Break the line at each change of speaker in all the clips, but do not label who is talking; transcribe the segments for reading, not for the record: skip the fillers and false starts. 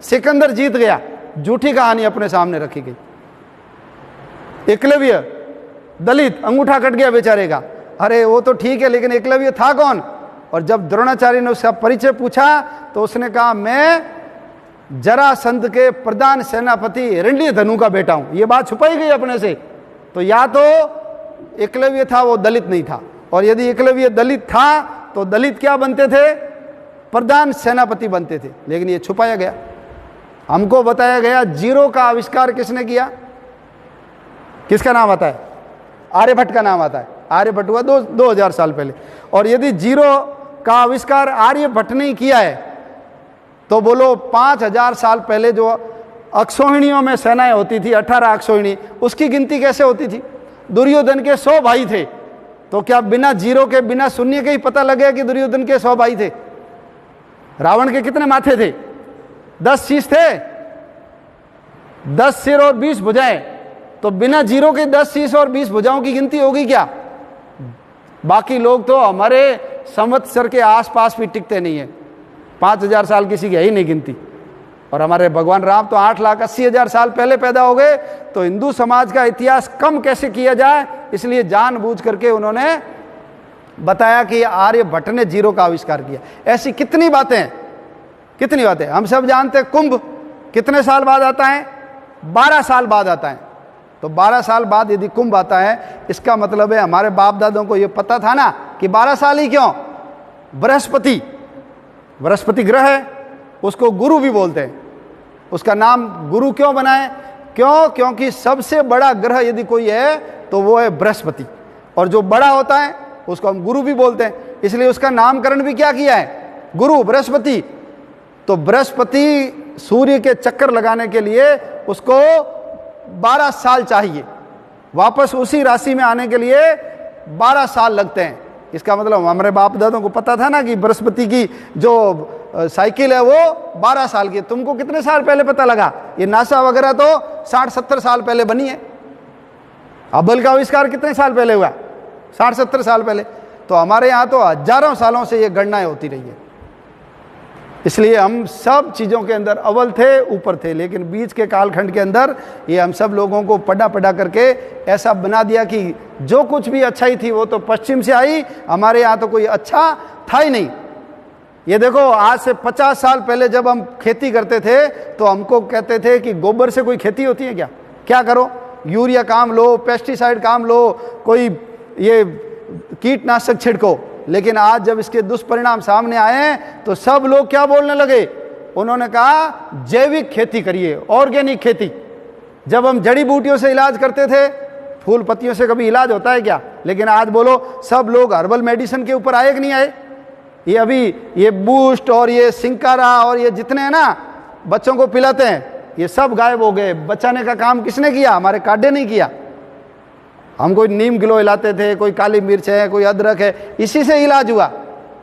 सिकंदर जीत गया, झूठी कहानी अपने सामने रखी गई। एकलव्य दलित, अंगूठा कट गया बेचारे का, अरे वो तो ठीक है लेकिन एकलव्य था कौन? और जब द्रोणाचार्य ने उसका परिचय पूछा तो उसने कहा मैं जरासंध के प्रधान सेनापति हिरण्यधनु का बेटा हूं। ये बात छुपाई गई अपने से। तो या तो एकलव्य था, वो दलित नहीं था, और यदि एकलव्य दलित था तो दलित क्या बनते थे? प्रधान सेनापति बनते थे, लेकिन ये छुपाया गया। हमको बताया गया जीरो का आविष्कार किसने किया? किसका नाम आता है? आर्यभट्ट का नाम आता है। आर्यभट्ट हुआ 2000 साल पहले। और यदि जीरो का आविष्कार आर्यभट्ट ने किया है तो बोलो 5000 साल पहले जो अक्षौहिणियों में सेनाएं होती थी, 18 अक्षौहिणी, उसकी गिनती कैसे होती थी? दुर्योधन के 100 भाई थे, तो क्या बिना जीरो के, बिना शून्य के ही पता लगे कि दुर्योधन के 100 भाई थे? रावण के कितने माथे थे? 10 शीश थे, 10 सिर और 20 भुजाएं। तो बिना जीरो के 10 शीश और 20 भुजाओं की गिनती होगी क्या? बाकी लोग तो हमारे संवत्सर के आसपास भी टिकते नहीं है। 5000 साल किसी की है ही नहीं गिनती। और हमारे भगवान राम तो 8,80,000 साल पहले पैदा हो गए। तो हिंदू समाज का इतिहास कम कैसे किया जाए, इसलिए जानबूझ करके उन्होंने बताया कि आर्यभट्ट ने जीरो का आविष्कार किया। ऐसी कितनी बातें, कितनी बातें। हम सब जानते हैं कुंभ कितने साल बाद आता है? 12 साल बाद आता है। तो 12 साल बाद यदि कुंभ आता है, इसका मतलब है हमारे बाप दादों को यह पता था ना कि 12 साल ही क्यों? बृहस्पति ग्रह है, उसको गुरु भी बोलते हैं। उसका नाम गुरु क्यों बनाए? क्यों? क्योंकि सबसे बड़ा ग्रह यदि कोई है तो वो है बृहस्पति, और जो बड़ा होता है उसको हम गुरु भी बोलते हैं। इसलिए उसका नामकरण भी क्या किया है? गुरु, बृहस्पति। तो बृहस्पति सूर्य के चक्कर लगाने के लिए उसको 12 साल चाहिए, वापस उसी राशि में आने के लिए 12 साल लगते हैं। इसका मतलब हमारे बाप दादों को पता था ना कि बृहस्पति की जो साइकिल है वो 12 साल की। तुमको कितने साल पहले पता लगा? ये नासा वगैरह तो 60-70 साल पहले बनी है। हबल का आविष्कार कितने साल पहले हुआ? 60-70 साल पहले। तो हमारे यहाँ तो हजारों सालों से ये गणनाएं होती रही है। इसलिए हम सब चीज़ों के अंदर अव्वल थे, ऊपर थे, लेकिन बीच के कालखंड के अंदर ये हम सब लोगों को पढ़ा करके ऐसा बना दिया कि जो कुछ भी अच्छाई थी वो तो पश्चिम से आई, हमारे यहाँ तो कोई अच्छा था ही नहीं। ये देखो, आज से 50 साल पहले जब हम खेती करते थे तो हमको कहते थे कि गोबर से कोई खेती होती है क्या? क्या करो? यूरिया काम लो, पेस्टिसाइड काम लो, कोई ये कीटनाशक छिड़को। लेकिन आज जब इसके दुष्परिणाम सामने आए तो सब लोग क्या बोलने लगे? उन्होंने कहा जैविक खेती करिए, ऑर्गेनिक खेती। जब हम जड़ी बूटियों से इलाज करते थे, फूल पत्तियों से कभी इलाज होता है क्या? लेकिन आज बोलो सब लोग हर्बल मेडिसिन के ऊपर आए कि नहीं आए? ये अभी ये बूस्ट और ये सिंकारा और ये जितने हैं ना बच्चों को पिलाते हैं, ये सब गायब हो गए। बचाने का काम किसने किया? हमारे काढ़े नहीं किया। हम कोई नीम गिलो हिलाते थे, कोई काली मिर्च है, कोई अदरक है, इसी से इलाज हुआ।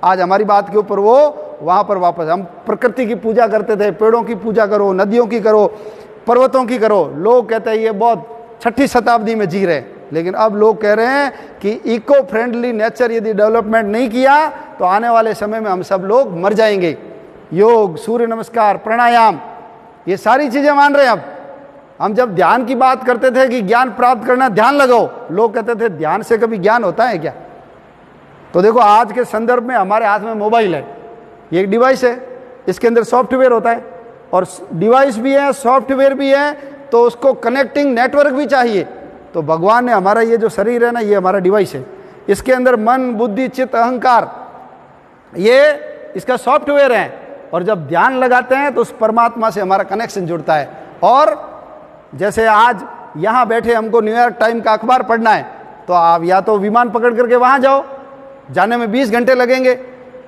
आज हमारी बात के ऊपर वो वहाँ पर वापस हम प्रकृति की पूजा करते थे। पेड़ों की पूजा करो, नदियों की करो, पर्वतों की करो। लोग कहते हैं ये बहुत 6ठी शताब्दी में जी रहे, लेकिन अब लोग कह रहे हैं कि इको फ्रेंडली नेचर यदि डेवलपमेंट नहीं किया तो आने वाले समय में हम सब लोग मर जाएंगे। योग, सूर्य नमस्कार, प्राणायाम, ये सारी चीज़ें मान रहे हैं। अब हम जब ध्यान की बात करते थे कि ज्ञान प्राप्त करना, ध्यान लगाओ, लोग कहते थे ध्यान से कभी ज्ञान होता है क्या? तो देखो आज के संदर्भ में हमारे हाथ में मोबाइल है, ये एक डिवाइस है, इसके अंदर सॉफ्टवेयर होता है, और डिवाइस भी है, सॉफ्टवेयर भी है, तो उसको कनेक्टिंग नेटवर्क भी चाहिए। तो भगवान ने हमारा ये जो शरीर है ना, ये हमारा डिवाइस है, इसके अंदर मन, बुद्धि, चित्त, अहंकार, ये इसका सॉफ्टवेयर है। और जब ध्यान लगाते हैं तो उस परमात्मा से हमारा कनेक्शन जुड़ता है। और जैसे आज यहाँ बैठे हमको न्यूयॉर्क टाइम का अखबार पढ़ना है, तो आप या तो विमान पकड़ करके वहाँ जाओ, जाने में 20 घंटे लगेंगे,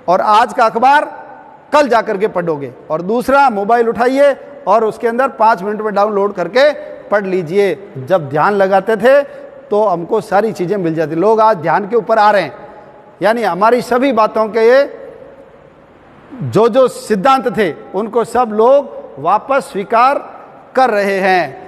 और आज का अखबार कल जा करके पढ़ोगे। और दूसरा, मोबाइल उठाइए और उसके अंदर 5 मिनट में डाउनलोड करके पढ़ लीजिए। जब ध्यान लगाते थे तो हमको सारी चीज़ें मिल जाती। लोग आज ध्यान के ऊपर आ रहे हैं, यानी हमारी सभी बातों के ये जो सिद्धांत थे उनको सब लोग वापस स्वीकार कर रहे हैं।